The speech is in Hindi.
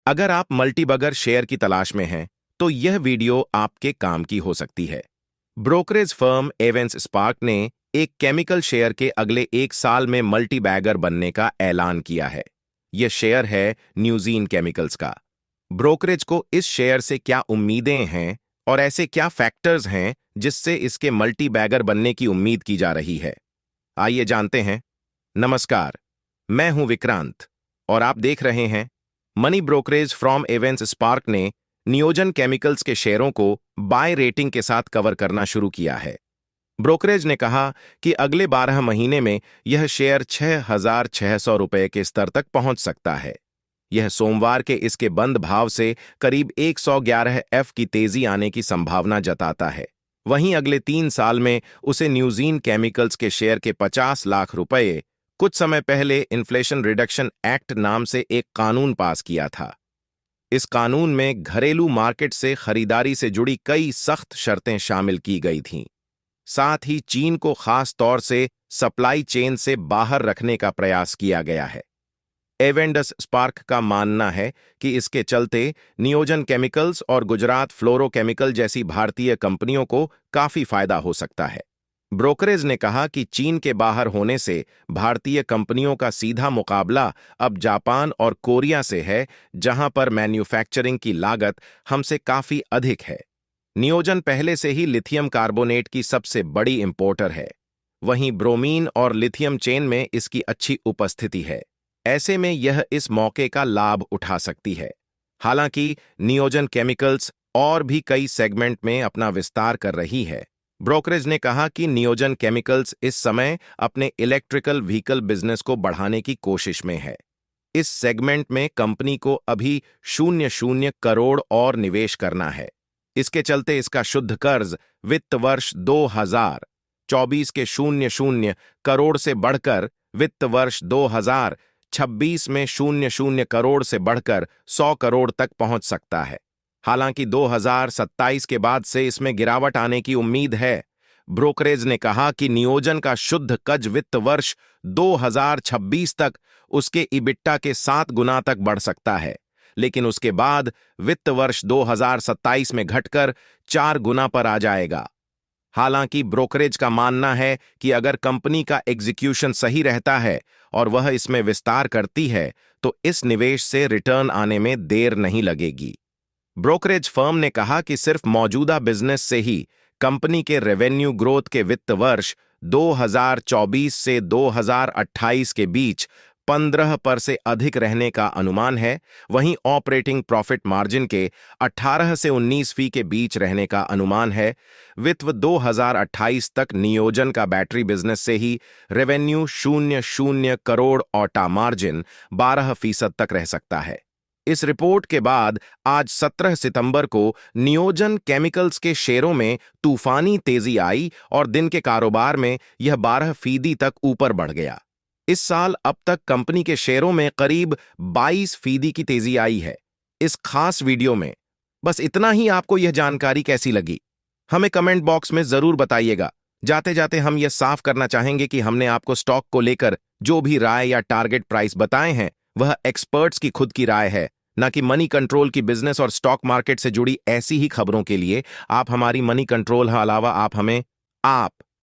अगर आप मल्टीबगर शेयर की तलाश में हैं, तो यह वीडियो आपके काम की हो सकती है। ब्रोकरेज फर्म एवेंस स्पार्क ने एक केमिकल शेयर के अगले 1 साल में मल्टीबैगर बनने का ऐलान किया है। यह शेयर है न्यूजीन केमिकल्स का। ब्रोकरेज को इस शेयर से क्या उम्मीदें हैं और ऐसे क्या फैक्टर्स हैं जिससे इसके मल्टीबैगर बनने की उम्मीद की जा रही है, आइए जानते हैं। नमस्कार, मैं हूं विक्रांत और आप देख रहे हैं मनी ब्रोकरेज फ्रॉम एवेंस स्पार्क ने नियोजन केमिकल्स के शेयरों को बाय रेटिंग के साथ कवर करना शुरू किया है। ब्रोकरेज ने कहा कि अगले 12 महीने में यह शेयर 6,600 रुपए के स्तर तक पहुंच सकता है। यह सोमवार के इसके बंद भाव से करीब 111 एफ की तेजी आने की संभावना जताता है। वहीं अगले 3 साल में उसे न्यूजीन केमिकल्स के शेयर के 50 लाख रुपए कुछ समय पहले इन्फ्लेशन रिडक्शन एक्ट नाम से एक कानून पास किया था। इस कानून में घरेलू मार्केट से खरीदारी से जुड़ी कई सख्त शर्तें शामिल की गई थीं। साथ ही चीन को खास तौर से सप्लाई चेन से बाहर रखने का प्रयास किया गया है। एवेंडस स्पार्क का मानना है कि इसके चलते नियोजन केमिकल्स और गुजरात फ्लोरोकेमिकल जैसी भारतीय कंपनियों को काफी फायदा हो सकता है। ब्रोकरेज ने कहा कि चीन के बाहर होने से भारतीय कंपनियों का सीधा मुकाबला अब जापान और कोरिया से है, जहां पर मैन्युफैक्चरिंग की लागत हमसे काफी अधिक है। नियोजन पहले से ही लिथियम कार्बोनेट की सबसे बड़ी इंपोर्टर है। वहीं ब्रोमीन और लिथियम चेन में इसकी अच्छी उपस्थिति है। ऐसे में यह इस मौके का लाभ उठा सकती है। हालांकि नियोजन केमिकल्स और भी कई सेगमेंट में अपना विस्तार कर रही है। ब्रोकरेज ने कहा कि नियोजन केमिकल्स इस समय अपने इलेक्ट्रिकल व्हीकल बिजनेस को बढ़ाने की कोशिश में है। इस सेगमेंट में कंपनी को अभी 0.0 करोड़ और निवेश करना है। इसके चलते इसका शुद्ध कर्ज वित्त वर्ष 2024 के 0.0 करोड़ से बढ़कर वित्त वर्ष 2026 में 0.0 करोड़ से बढ़कर 100 करोड़ तक पहुंच सकता है। हालांकि 2027 के बाद से इसमें गिरावट आने की उम्मीद है। ब्रोकरेज ने कहा कि नियोजन का शुद्ध कर्ज वित्त वर्ष 2026 तक उसके इबिट्टा के 7 गुना तक बढ़ सकता है, लेकिन उसके बाद वित्त वर्ष 2027 में घटकर 4 गुना पर आ जाएगा। हालांकि ब्रोकरेज का मानना है कि अगर कंपनी का एग्जीक्यूशन सही रहता है और वह इसमें विस्तार करती है, तो इस निवेश से रिटर्न आने में देर नहीं लगेगी। ब्रोकरेज फर्म ने कहा कि सिर्फ मौजूदा बिजनेस से ही कंपनी के रेवेन्यू ग्रोथ के वित्त वर्ष 2024 से 2028 के बीच 15% से अधिक रहने का अनुमान है। वहीं ऑपरेटिंग प्रॉफिट मार्जिन के 18 से 19% के बीच रहने का अनुमान है। वित्त 2028 तक नियोजन का बैटरी बिजनेस से ही रेवेन्यू 0.0 करोड़ और मार्जिन 12% तक रह सकता है। इस रिपोर्ट के बाद आज 17 सितंबर को नियोजन केमिकल्स के शेयरों में तूफानी तेजी आई और दिन के कारोबार में यह 12% तक ऊपर बढ़ गया। इस साल अब तक कंपनी के शेयरों में करीब 22% की तेजी आई है। इस खास वीडियो में बस इतना ही। आपको यह जानकारी कैसी लगी, हमें कमेंट बॉक्स में जरूर बताइएगा। जाते जाते हम यह साफ करना चाहेंगे कि हमने आपको स्टॉक को लेकर जो भी राय या टारगेट प्राइस बताए हैं, वह एक्सपर्ट्स की खुद की राय है, न कि मनी कंट्रोल की। बिजनेस और स्टॉक मार्केट से जुड़ी ऐसी ही खबरों के लिए आप हमारी मनी कंट्रोल के अलावा आप